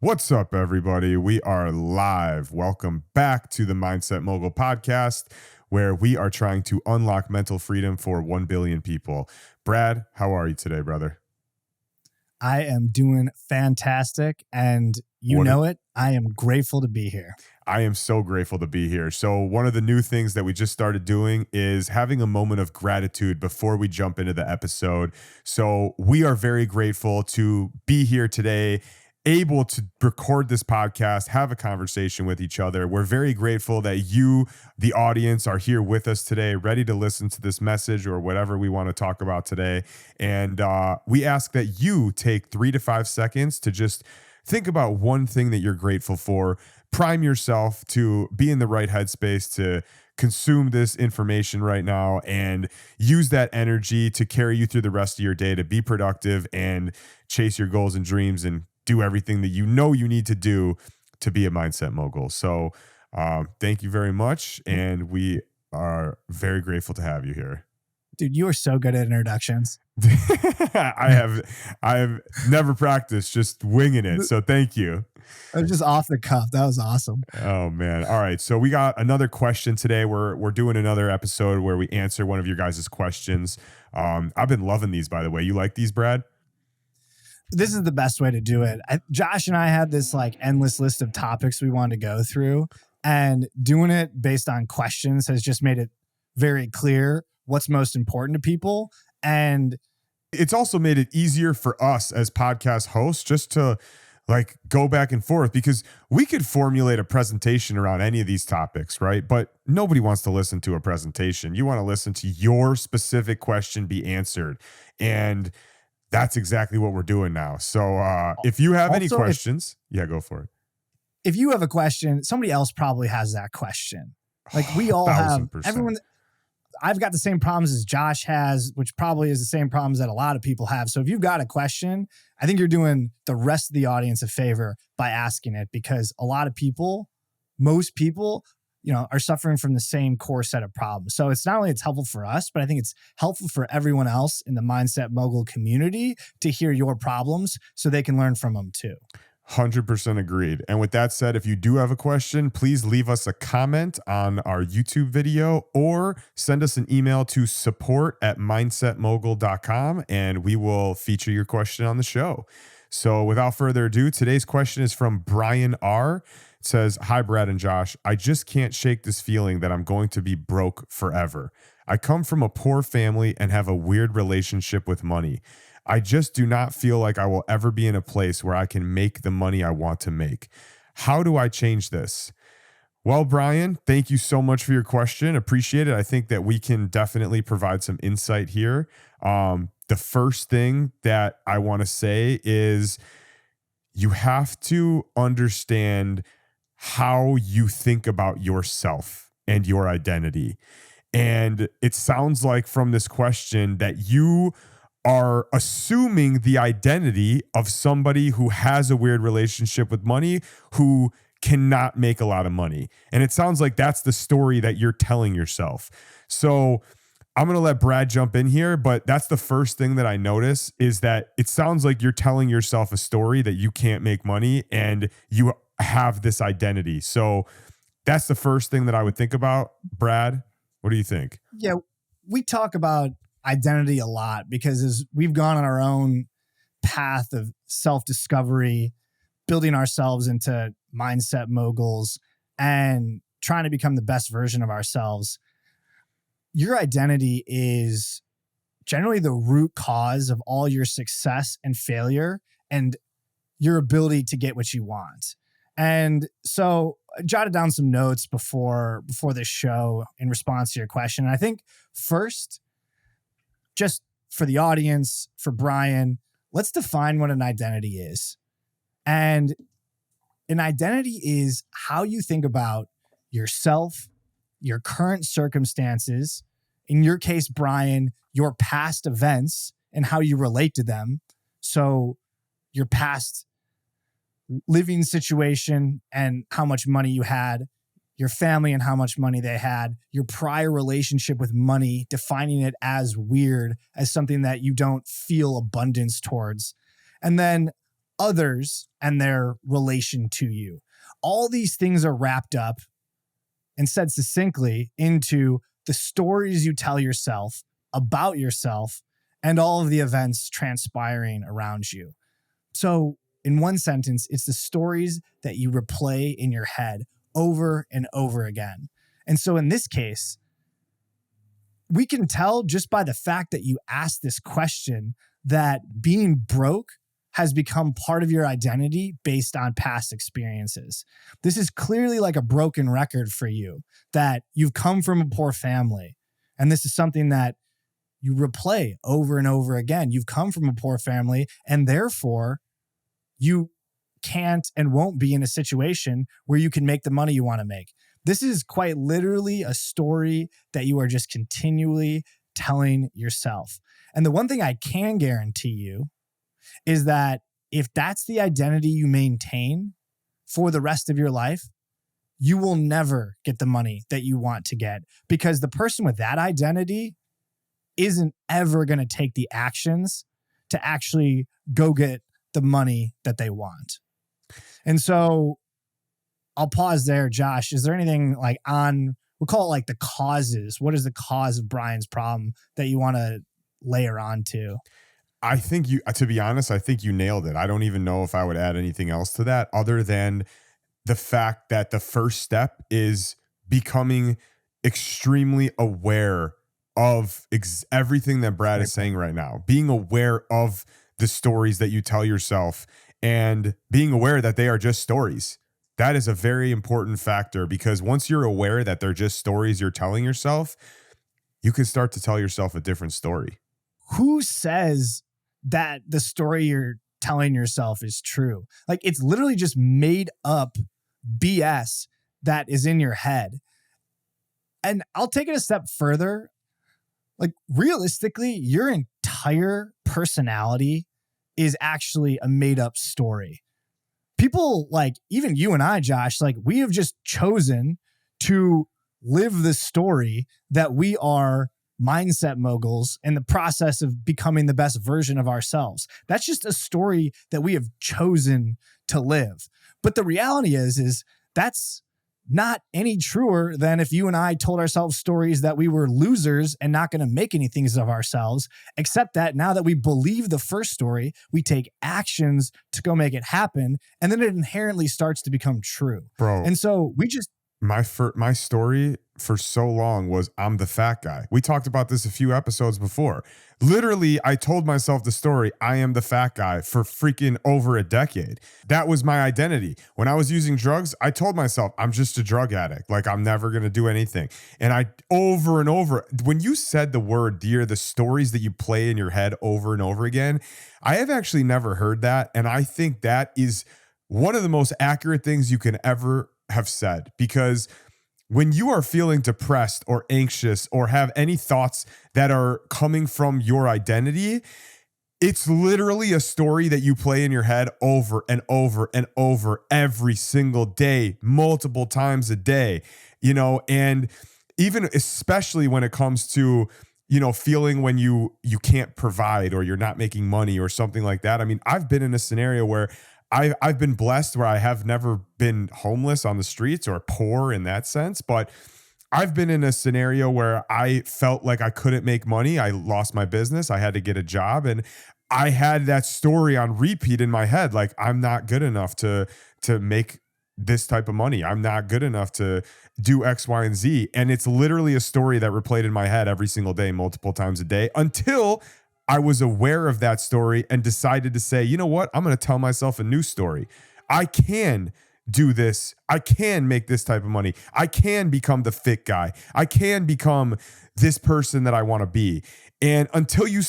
What's up, everybody? We are live. Welcome back to the Mindset Mogul podcast, where we are trying to unlock mental freedom for 1 billion people. Brad, how are you today, brother? I am doing fantastic, and I am grateful to be here. I am so grateful to be here. So one of the new things that we just started doing is having a moment of gratitude before we jump into the episode. So we are very grateful to be here today, able to record this podcast, have a conversation with each other. We're very grateful that you, the audience, are here with us today, ready to listen to this message or whatever we want to talk about today. And we ask that you take 3 to 5 seconds to just think about one thing that you're grateful for. Prime yourself to be in the right headspace to consume this information right now and use that energy to carry you through the rest of your day to be productive and chase your goals and dreams and do everything that you know you need to do to be a mindset mogul. So thank you very much. And we are very grateful to have you here. Dude, you are so good at introductions. I have never practiced, just winging it. So thank you. I was just off the cuff. That was awesome. Oh man. All right. So we got another question today. We're doing another episode where we answer one of your guys' questions. I've been loving these, by the way. You like these, Brad? This is the best way to do it. Josh and I had this like endless list of topics we wanted to go through, and doing it based on questions has just made it very clear what's most important to people. And it's also made it easier for us as podcast hosts just to like go back and forth, because we could formulate a presentation around any of these topics, right? But nobody wants to listen to a presentation. You want to listen to your specific question be answered. And that's exactly what we're doing now. So if you have any questions, go for it. If you have a question, somebody else probably has that question. Like we all have, everyone. I've got the same problems as Josh has, which probably is the same problems that a lot of people have. So if you've got a question, I think you're doing the rest of the audience a favor by asking it, because a lot of people, most people, are suffering from the same core set of problems. So it's not only it's helpful for us, but I think it's helpful for everyone else in the Mindset Mogul community to hear your problems so they can learn from them too. 100% agreed. And with that said, if you do have a question, please leave us a comment on our YouTube video or send us an email to support@mindsetmogul.com and we will feature your question on the show. So without further ado, today's question is from Brian R. It says, "Hi, Brad and Josh. I just can't shake this feeling that I'm going to be broke forever. I come from a poor family and have a weird relationship with money. I just do not feel like I will ever be in a place where I can make the money I want to make. How do I change this?" Well, Brian, thank you so much for your question. Appreciate it. I think that we can definitely provide some insight here. The first thing that I want to say is you have to understand how you think about yourself and your identity. And it sounds like from this question that you are assuming the identity of somebody who has a weird relationship with money, who cannot make a lot of money. And it sounds like that's the story that you're telling yourself. So I'm going to let Brad jump in here, but that's the first thing that I notice is that it sounds like you're telling yourself a story that you can't make money and you have this identity. So that's the first thing that I would think about. Brad, what do you think? Yeah, we talk about identity a lot because as we've gone on our own path of self-discovery, building ourselves into mindset moguls and trying to become the best version of ourselves, your identity is generally the root cause of all your success and failure and your ability to get what you want. And so I jotted down some notes before this show in response to your question. And I think first, just for the audience, for Brian, let's define what an identity is. And an identity is how you think about yourself, your current circumstances, in your case, Brian, your past events and how you relate to them. So your past living situation and how much money you had, your family and how much money they had, your prior relationship with money, defining it as weird, as something that you don't feel abundance towards. And then others and their relation to you. All these things are wrapped up and said succinctly into the stories you tell yourself about yourself and all of the events transpiring around you. So, in one sentence, it's the stories that you replay in your head over and over again. And so, in this case, we can tell just by the fact that you asked this question that being broke has become part of your identity based on past experiences. This is clearly like a broken record for you, that you've come from a poor family. And this is something that you replay over and over again. You've come from a poor family, and therefore you can't and won't be in a situation where you can make the money you want to make. This is quite literally a story that you are just continually telling yourself. And the one thing I can guarantee you is that if that's the identity you maintain for the rest of your life, you will never get the money that you want to get, because the person with that identity isn't ever going to take the actions to actually go get the money that they want. And so I'll pause there. Josh, is there anything like we'll call it like the causes? What is the cause of Brian's problem that you want to layer on to? I think to be honest, I think you nailed it. I don't even know if I would add anything else to that other than the fact that the first step is becoming extremely aware of everything that Brad is saying right now, being aware of the stories that you tell yourself and being aware that they are just stories. That is a very important factor, because once you're aware that they're just stories you're telling yourself, you can start to tell yourself a different story. Who says that the story you're telling yourself is true? Like, it's literally just made up BS that is in your head. And I'll take it a step further. Like, realistically, your entire personality is actually a made up story. People like even you and I, Josh, like we have just chosen to live the story that we are mindset moguls in the process of becoming the best version of ourselves. That's just a story that we have chosen to live. But the reality is that's not any truer than if you and I told ourselves stories that we were losers and not going to make anything of ourselves, except that now that we believe the first story, we take actions to go make it happen, and then it inherently starts to become true. Bro. And so we just... My story for so long was I'm the fat guy. We talked about this a few episodes before. Literally, I told myself the story, I am the fat guy, for freaking over a decade. That was my identity. When I was using drugs, I told myself I'm just a drug addict. Like, I'm never going to do anything. And I over and over, when you said the word, dear, the stories that you play in your head over and over again, I have actually never heard that. And I think that is one of the most accurate things you can ever have said, because when you are feeling depressed or anxious or have any thoughts that are coming from your identity, it's literally a story that you play in your head over and over and over every single day, multiple times a day, and even especially when it comes to, feeling when you can't provide or you're not making money or something like that. I mean, I've been in a scenario where I've been blessed where I have never been homeless on the streets or poor in that sense, but I've been in a scenario where I felt like I couldn't make money. I lost my business. I had to get a job, and I had that story on repeat in my head. Like, I'm not good enough to make this type of money. I'm not good enough to do X, Y, and Z. And it's literally a story that replayed in my head every single day, multiple times a day, until I was aware of that story and decided to say, you know what? I'm going to tell myself a new story. I can do this. I can make this type of money. I can become the fit guy. I can become this person that I want to be. And until you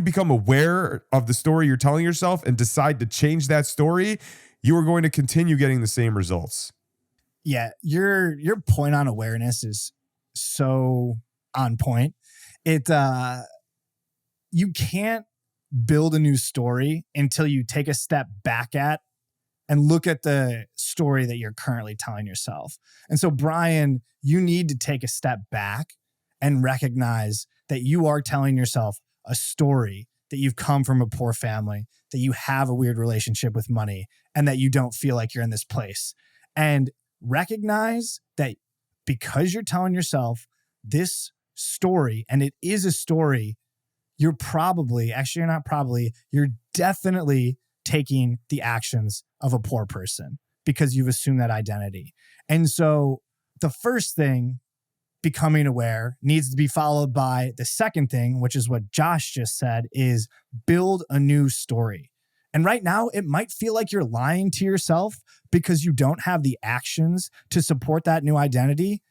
become aware of the story you're telling yourself and decide to change that story, you are going to continue getting the same results. Yeah, your point on awareness is so on point. You can't build a new story until you take a step back and look at the story that you're currently telling yourself. And so, Brian, you need to take a step back and recognize that you are telling yourself a story that you've come from a poor family, that you have a weird relationship with money, and that you don't feel like you're in this place. And recognize that because you're telling yourself this story, and it is a story, you're definitely taking the actions of a poor person because you've assumed that identity. And so the first thing, becoming aware, needs to be followed by the second thing, which is what Josh just said, is build a new story. And right now, it might feel like you're lying to yourself because you don't have the actions to support that new identity.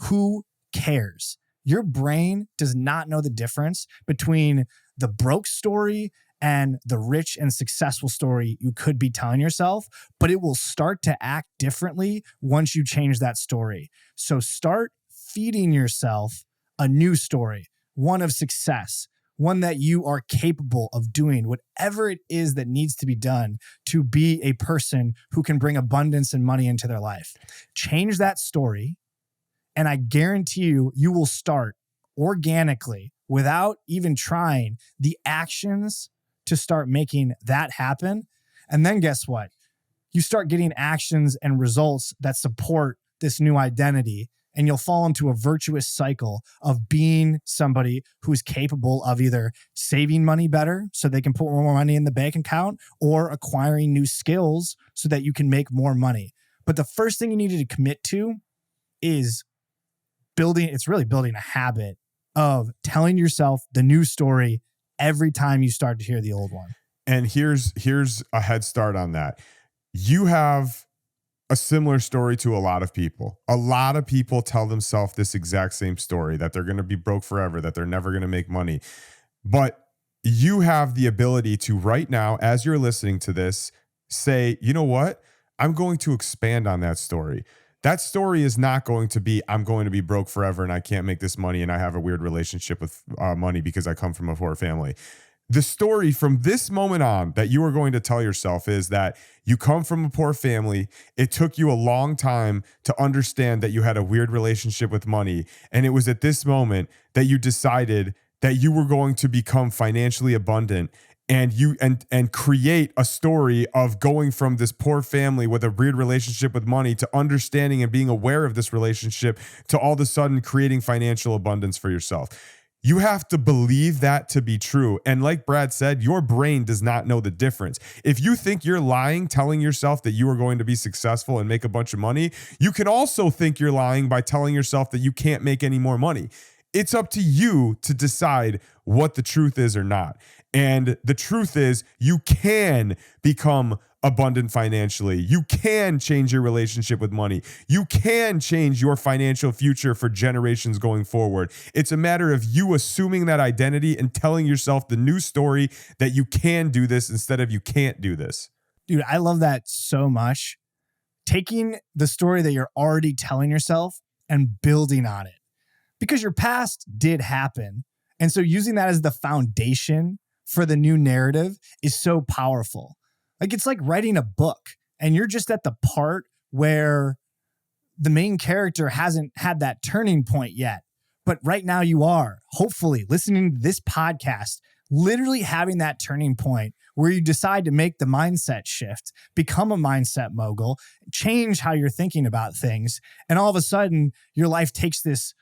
Who cares? Your brain does not know the difference between the broke story and the rich and successful story you could be telling yourself, but it will start to act differently once you change that story. So start feeding yourself a new story, one of success, one that you are capable of doing whatever it is that needs to be done to be a person who can bring abundance and money into their life. Change that story, and I guarantee you, you will start organically, without even trying, the actions to start making that happen. And then guess what? You start getting actions and results that support this new identity, and you'll fall into a virtuous cycle of being somebody who's capable of either saving money better so they can put more money in the bank account, or acquiring new skills so that you can make more money. But the first thing you needed to commit to is building a habit of telling yourself the new story every time you start to hear the old one. And here's a head start on that. You have a similar story to a lot of people. A lot of people tell themselves this exact same story, that they're going to be broke forever, that they're never going to make money. But you have the ability to, right now, as you're listening to this, say, you know what? I'm going to expand on that story. That story is not going to be, I'm going to be broke forever and I can't make this money and I have a weird relationship with money because I come from a poor family. The story from this moment on that you are going to tell yourself is that you come from a poor family. It took you a long time to understand that you had a weird relationship with money. And it was at this moment that you decided that you were going to become financially abundant, and create a story of going from this poor family with a weird relationship with money to understanding and being aware of this relationship to all of a sudden creating financial abundance for yourself. You have to believe that to be true. And like Brad said, your brain does not know the difference. If you think you're lying, telling yourself that you are going to be successful and make a bunch of money, you can also think you're lying by telling yourself that you can't make any more money. It's up to you to decide what the truth is or not. And the truth is, you can become abundant financially. You can change your relationship with money. You can change your financial future for generations going forward. It's a matter of you assuming that identity and telling yourself the new story that you can do this instead of you can't do this. Dude, I love that so much. Taking the story that you're already telling yourself and building on it. Because your past did happen. And so using that as the foundation for the new narrative is so powerful. Like, it's like writing a book and you're just at the part where the main character hasn't had that turning point yet. But right now you are, hopefully, listening to this podcast, literally having that turning point where you decide to make the mindset shift, become a mindset mogul, change how you're thinking about things. And all of a sudden, your life takes this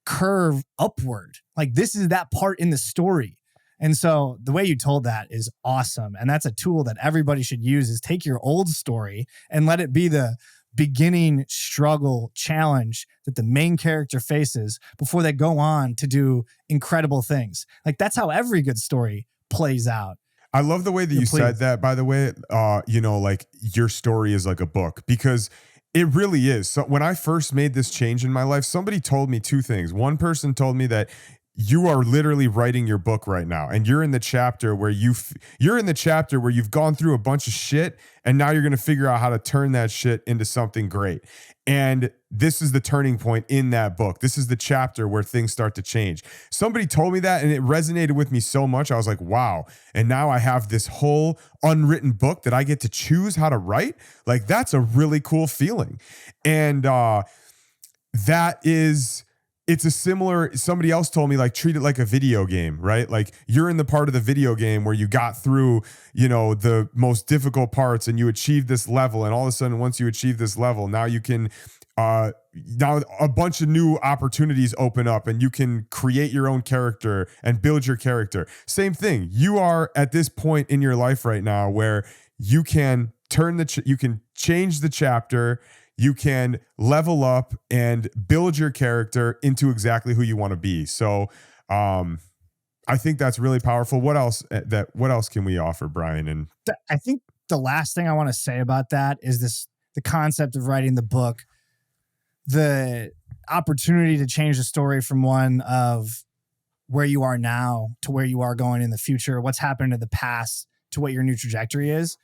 curve upward. Like, this is that part in the story. And so the way you told that is awesome. And that's a tool that everybody should use, is take your old story and let it be the beginning struggle challenge that the main character faces before they go on to do incredible things. Like, that's how every good story plays out. I love the way that you said that, by the way. Like, your story is like a book, because it really is. So when I first made this change in my life, somebody told me two things. One person told me that you are literally writing your book right now, and you're in the chapter where you've gone through a bunch of shit, and now you're going to figure out how to turn that shit into something great. And this is the turning point in that book. This is the chapter where things start to change. Somebody told me that, and it resonated with me so much. I was like, wow. And now I have this whole unwritten book that I get to choose how to write. Like, that's a really cool feeling. And that is it's a similar, somebody else told me, like, treat it like a video game, right? Like, you're in the part of the video game where you got through, the most difficult parts and you achieved this level. And all of a sudden, once you achieve this level, now you can, now a bunch of new opportunities open up and you can create your own character and build your character. Same thing. You are at this point in your life right now where you can you can change the chapter, you can level up and build your character into exactly who you want to be. So, I think that's really powerful. What else can we offer, Brian? And I think the last thing I want to say about that is the concept of writing the book, the opportunity to change the story from one of where you are now to where you are going in the future, what's happened in the past to what your new trajectory is.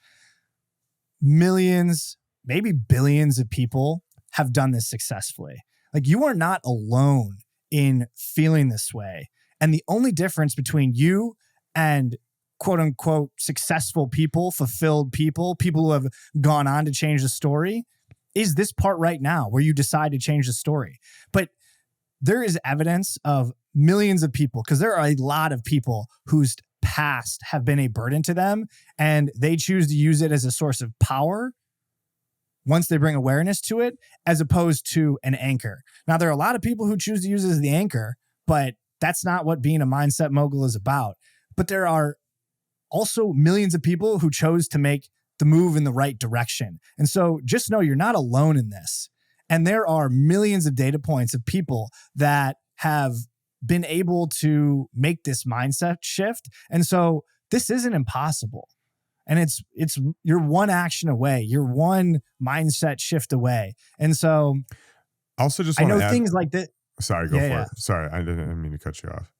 Millions, maybe billions of people have done this successfully. Like, you are not alone in feeling this way. And the only difference between you and quote unquote successful people, fulfilled people who have gone on to change the story is this part right now where you decide to change the story. But there is evidence of millions of people, because there are a lot of people whose past have been a burden to them and they choose to use it as a source of power once they bring awareness to it, as opposed to an anchor. Now, there are a lot of people who choose to use it as the anchor, but that's not what being a mindset mogul is about. But there are also millions of people who chose to make the move in the right direction. And so just know you're not alone in this. And there are millions of data points of people that have been able to make this mindset shift. And so this isn't impossible. And it's you're one action away. You're one mindset shift away. And so I also just I want know to add, things like that. sorry, go for it. Sorry, I didn't mean to cut you off.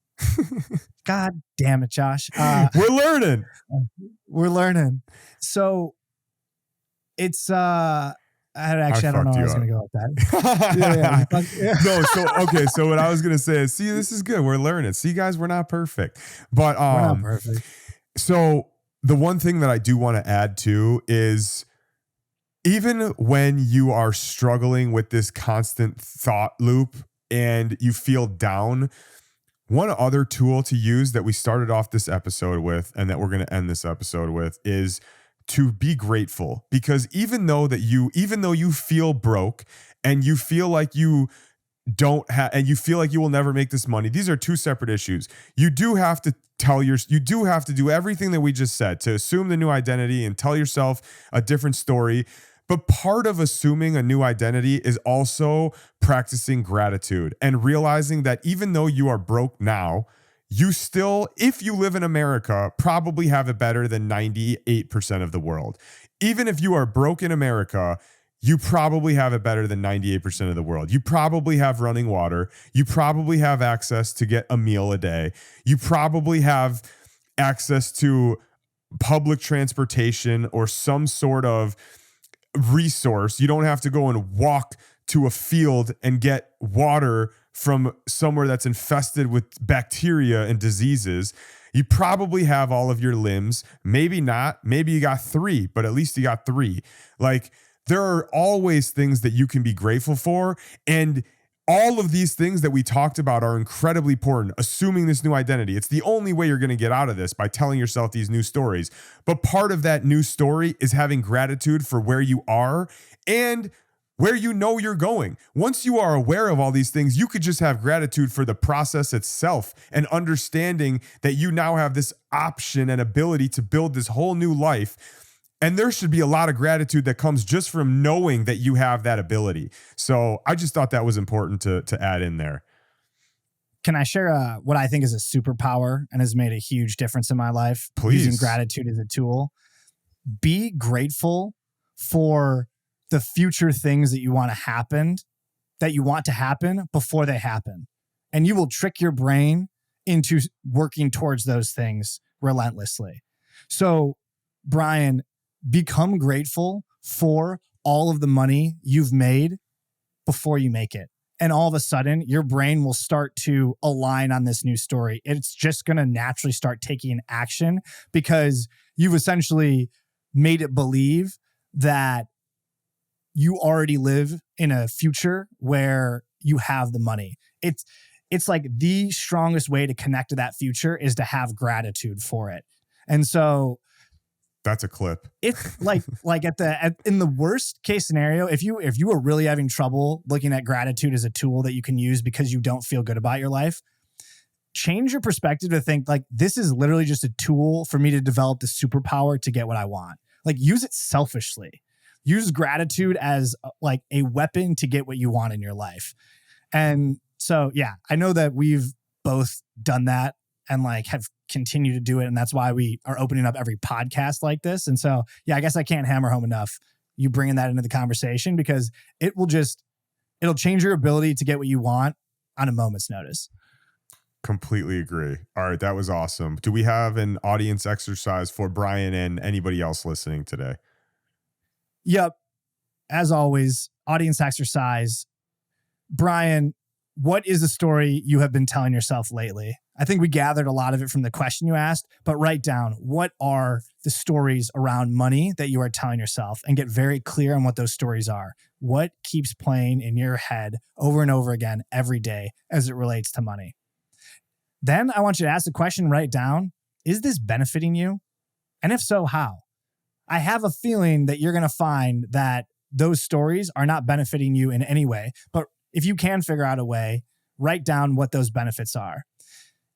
God damn it, Josh. We're learning. We're learning. So it's I don't know how I was going to go with that. No, so what I was going to say is, see, this is good. We're learning. See, guys, we're not perfect. But we're not perfect. So the one thing that I do want to add to is, even when you are struggling with this constant thought loop and you feel down, one other tool to use that we started off this episode with and that we're going to end this episode with is to be grateful. Because even though you feel broke and you feel like you don't have, and you feel like you will never make this money, these are two separate issues. You do have to do everything that we just said to assume the new identity and tell yourself a different story. But part of assuming a new identity is also practicing gratitude and realizing that even though you are broke now, you still, if you live in America, probably have it better than 98% of the world. Even if you are broke in America, you probably have it better than 98% of the world. You probably have running water. You probably have access to get a meal a day. You probably have access to public transportation or some sort of resource. You don't have to go and walk to a field and get water from somewhere that's infested with bacteria and diseases. You probably have all of your limbs. Maybe not. Maybe you got 3, but at least you got 3. Like, there are always things that you can be grateful for. And all of these things that we talked about are incredibly important. Assuming this new identity, it's the only way you're going to get out of this, by telling yourself these new stories. But part of that new story is having gratitude for where you are and where you know you're going. Once you are aware of all these things, you could just have gratitude for the process itself and understanding that you now have this option and ability to build this whole new life. And there should be a lot of gratitude that comes just from knowing that you have that ability. So I just thought that was important to add in there. Can I share what I think is a superpower and has made a huge difference in my life? Please. Using gratitude as a tool. Be grateful for the future things that you want to happen before they happen. And you will trick your brain into working towards those things relentlessly. So, Brian, become grateful for all of the money you've made before you make it. And all of a sudden, your brain will start to align on this new story. It's just going to naturally start taking action because you've essentially made it believe that you already live in a future where you have the money. It's like the strongest way to connect to that future is to have gratitude for it. And so that's a clip. It's like in the worst case scenario, if you are really having trouble looking at gratitude as a tool that you can use because you don't feel good about your life, change your perspective to think like, this is literally just a tool for me to develop the superpower to get what I want. Like, use it selfishly. Use gratitude as like a weapon to get what you want in your life. And so, yeah, I know that we've both done that and like have continued to do it. And that's why we are opening up every podcast like this. And so, yeah, I guess I can't hammer home enough you bringing that into the conversation, because it'll change your ability to get what you want on a moment's notice. Completely agree. All right. That was awesome. Do we have an audience exercise for Brian and anybody else listening today? Yep. As always, audience exercise. Brian, what is the story you have been telling yourself lately? I think we gathered a lot of it from the question you asked, but write down, what are the stories around money that you are telling yourself, and get very clear on what those stories are. What keeps playing in your head over and over again every day as it relates to money? Then I want you to ask the question, write down, is this benefiting you? And if so, how? I have a feeling that you're going to find that those stories are not benefiting you in any way, but if you can figure out a way, write down what those benefits are.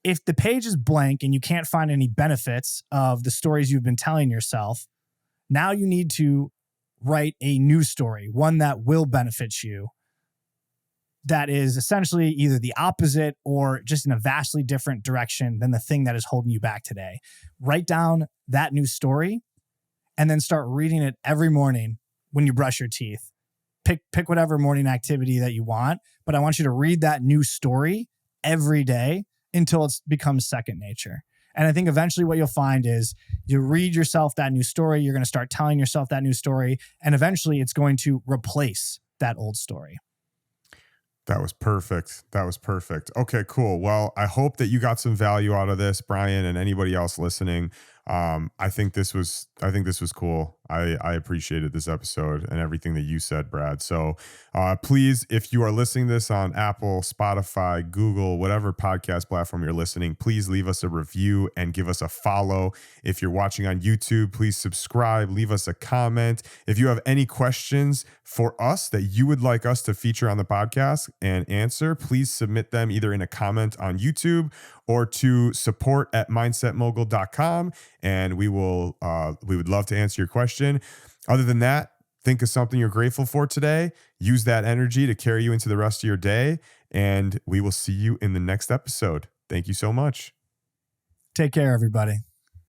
If the page is blank and you can't find any benefits of the stories you've been telling yourself, now you need to write a new story, one that will benefit you, that is essentially either the opposite or just in a vastly different direction than the thing that is holding you back today. Write down that new story and then start reading it every morning when you brush your teeth. Pick whatever morning activity that you want, but I want you to read that new story every day until it becomes second nature. And I think eventually what you'll find is you read yourself that new story, you're going to start telling yourself that new story, and eventually it's going to replace that old story. That was perfect. Okay, cool. Well, I hope that you got some value out of this, Brian, and anybody else listening. I think this was cool. I appreciated this episode and everything that you said, Brad. So please, if you are listening to this on Apple, Spotify, Google, whatever podcast platform you're listening, please leave us a review and give us a follow. If you're watching on YouTube, please subscribe, leave us a comment. If you have any questions for us that you would like us to feature on the podcast and answer, please submit them either in a comment on YouTube or to support@mindsetmogul.com, and we would love to answer your question. Other than that, think of something you're grateful for today. Use that energy to carry you into the rest of your day, and we will see you in the next episode. Thank you so much. Take care, everybody.